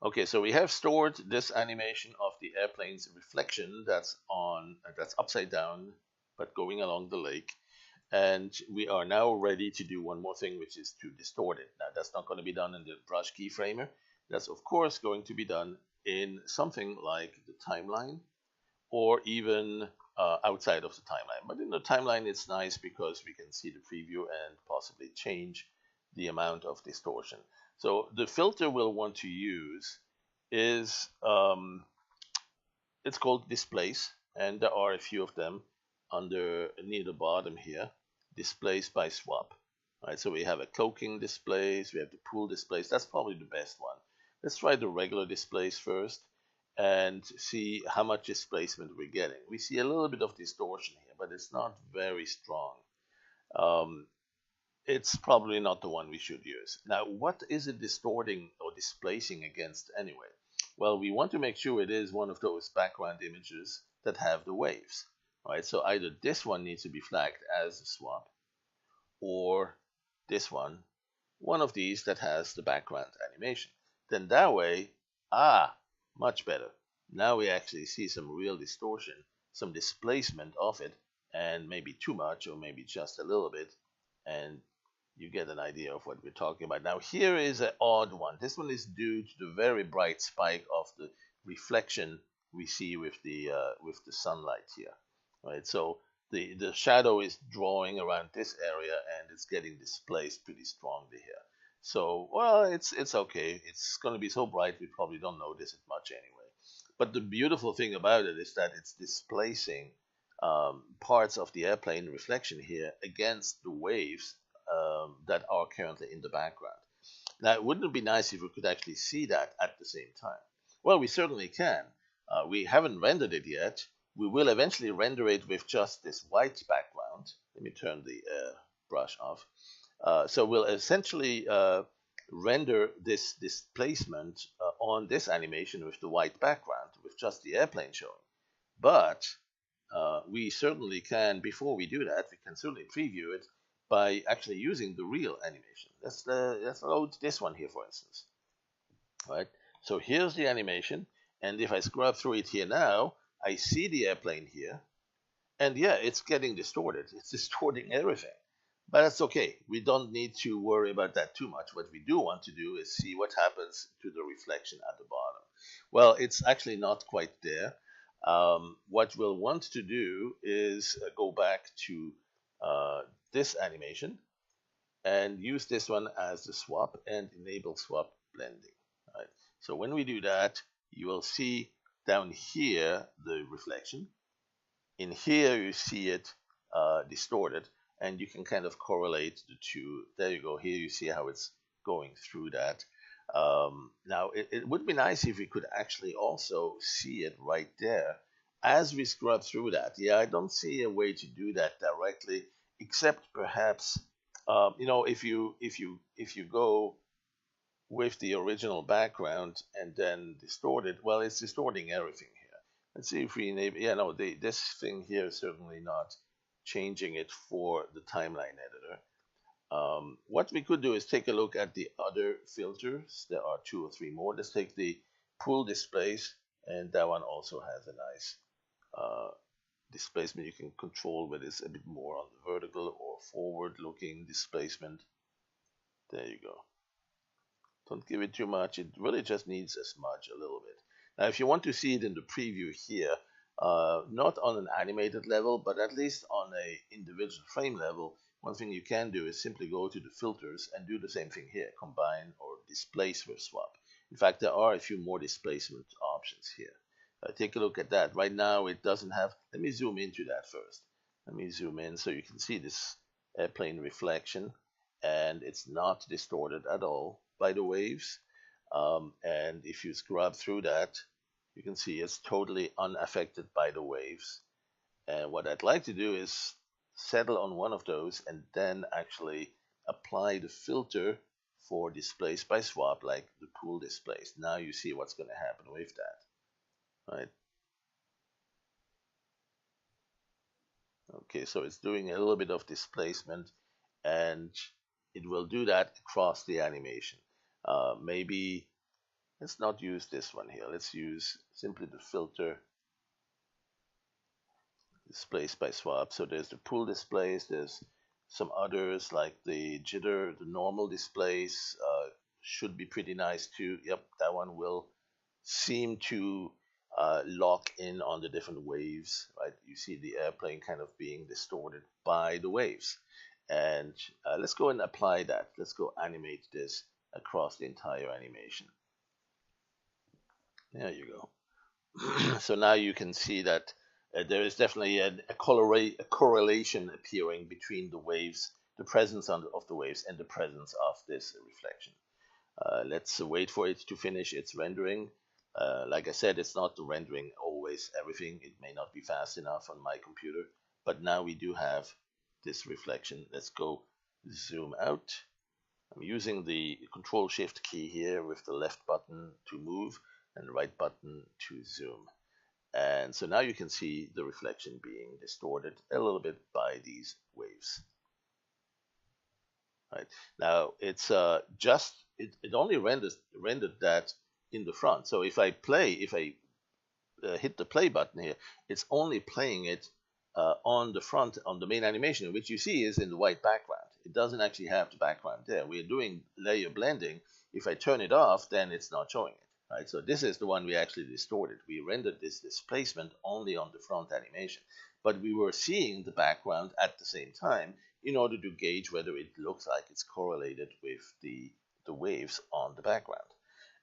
Okay, so we have stored this animation of the airplane's reflection that's upside down, but going along the lake. And we are now ready to do one more thing, which is to distort it. Now, that's not going to be done in the brush keyframer. That's, of course, going to be done in something like the timeline or even outside of the timeline. But in the timeline, it's nice because we can see the preview and possibly change the amount of distortion. So the filter we'll want to use is it's called displace, and there are a few of them under near the bottom here. Displace by swap. Right, so we have a cloaking displace, we have the pool displace. That's probably the best one. Let's try the regular displace first and see how much displacement we're getting. We see a little bit of distortion here, but it's not very strong. Um, it's probably not the one we should use. Now, what is it distorting or displacing against anyway? Well, we want to make sure it is one of those background images that have the waves. Right, so either this one needs to be flagged as a swap, or this one of these that has the background animation. Then that way, much better. Now we actually see some real distortion, some displacement of it, and maybe too much or maybe just a little bit, and you get an idea of what we're talking about. Now here is an odd one. This one is due to the very bright spike of the reflection we see with the sunlight here, right? So the shadow is drawing around this area and it's getting displaced pretty strongly here. So well, it's okay. It's going to be so bright we probably don't notice it much anyway. But the beautiful thing about it is that it's displacing parts of the airplane reflection here against the waves that are currently in the background. Now, wouldn't it be nice if we could actually see that at the same time? Well, we certainly can. We haven't rendered it yet. We will eventually render it with just this white background. Let me turn the brush off. So we'll essentially render this displacement on this animation with the white background, with just the airplane showing. But we certainly can, before we do that, we can certainly preview it by actually using the real animation. Let's load this one here, for instance. Right. So here's the animation, and if I scrub through it here now, I see the airplane here, and yeah, it's getting distorted. It's distorting everything. But that's okay. We don't need to worry about that too much. What we do want to do is see what happens to the reflection at the bottom. Well, it's actually not quite there. What we'll want to do is go back to this animation and use this one as the swap and enable swap blending. Right? So when we do that, you will see down here the reflection. In here, you see it distorted, and you can kind of correlate the two. There you go. Here you see how it's going through that. Now, it would be nice if we could actually also see it right there as we scrub through that. Yeah, I don't see a way to do that directly, except perhaps, if you go with the original background and then distort it, well, it's distorting everything here. Let's see if we enable, yeah, no, this thing here is certainly not changing it for the timeline editor. What we could do is take a look at the other filters. There are two or three more. Let's take the pool displace, and that one also has a nice uh, displacement. You can control whether it's a bit more on the vertical or forward looking displacement. There you go. Don't give it too much. It really just needs a smudge a little bit. Now, if you want to see it in the preview here, not on an animated level, but at least on a individual frame level, one thing you can do is simply go to the filters and do the same thing here, combine or displace with swap. In fact, there are a few more displacement options here. Take a look at that. Right now, it doesn't have, let me zoom into that first. Let me zoom in so you can see this airplane reflection, and it's not distorted at all by the waves. And if you scrub through that, you can see it's totally unaffected by the waves. And what I'd like to do is settle on one of those and then actually apply the filter for displace by swap, like the pool displace. Now you see what's going to happen with that, right? Okay, so it's doing a little bit of displacement, and it will do that across the animation. Maybe Let's not use this one here. Let's use simply the filter displays by swap. So there's the pool displays, there's some others like the jitter, the normal displays should be pretty nice too. Yep, that one will seem to lock in on the different waves, right? You see the airplane kind of being distorted by the waves. And let's go and apply that. Let's go animate this across the entire animation. There you go. So now you can see that there is definitely a correlation appearing between the waves, the presence of the waves, and the presence of this reflection. Let's wait for it to finish its rendering. Like I said, it's not rendering always everything. It may not be fast enough on my computer, but now we do have this reflection. Let's go zoom out. I'm using the Control Shift key here with the left button to move and the right button to zoom. And so now you can see the reflection being distorted a little bit by these waves. Right now, it's it only rendered that in the front. So if I hit the play button here, it's only playing it on the front, on the main animation, which you see is in the white background. It doesn't actually have the background there. We're doing layer blending. If I turn it off, then it's not showing it. Right, so this is the one we actually distorted. We rendered this displacement only on the front animation, but we were seeing the background at the same time in order to gauge whether it looks like it's correlated with the waves on the background.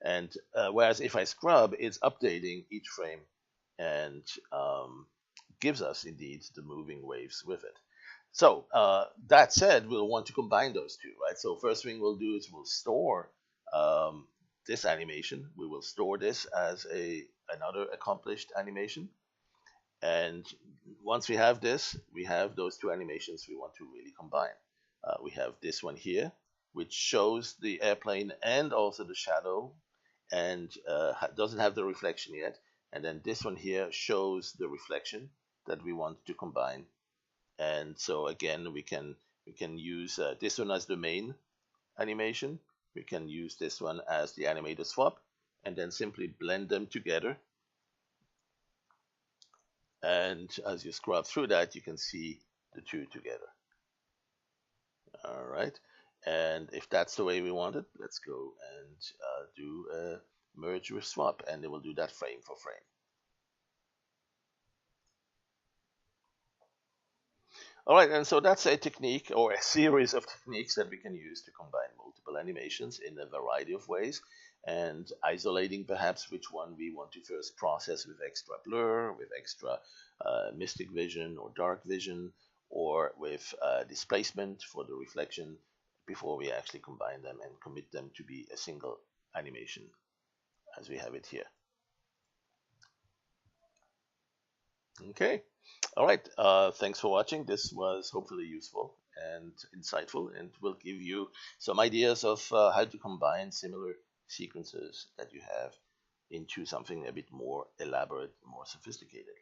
And whereas if I scrub, it's updating each frame and gives us indeed the moving waves with it. So that said, we'll want to combine those two, right? So first thing we'll do is we'll store um, this animation. We will store this as another accomplished animation. And once we have this, we have those two animations we want to really combine. We have this one here, which shows the airplane and also the shadow, and doesn't have the reflection yet. And then this one here shows the reflection that we want to combine. And so again, we can use this one as the main animation. We can use this one as the animator swap, and then simply blend them together. And as you scrub through that, you can see the two together. All right. And if that's the way we want it, let's go and do a merge with swap, and it will do that frame for frame. All right, and so that's a technique or a series of techniques that we can use to combine multiple animations in a variety of ways, and isolating perhaps which one we want to first process with extra blur, with extra mystic vision or dark vision, or with displacement for the reflection before we actually combine them and commit them to be a single animation as we have it here. Okay. All right. Thanks for watching. This was hopefully useful and insightful, and will give you some ideas of how to combine similar sequences that you have into something a bit more elaborate, more sophisticated.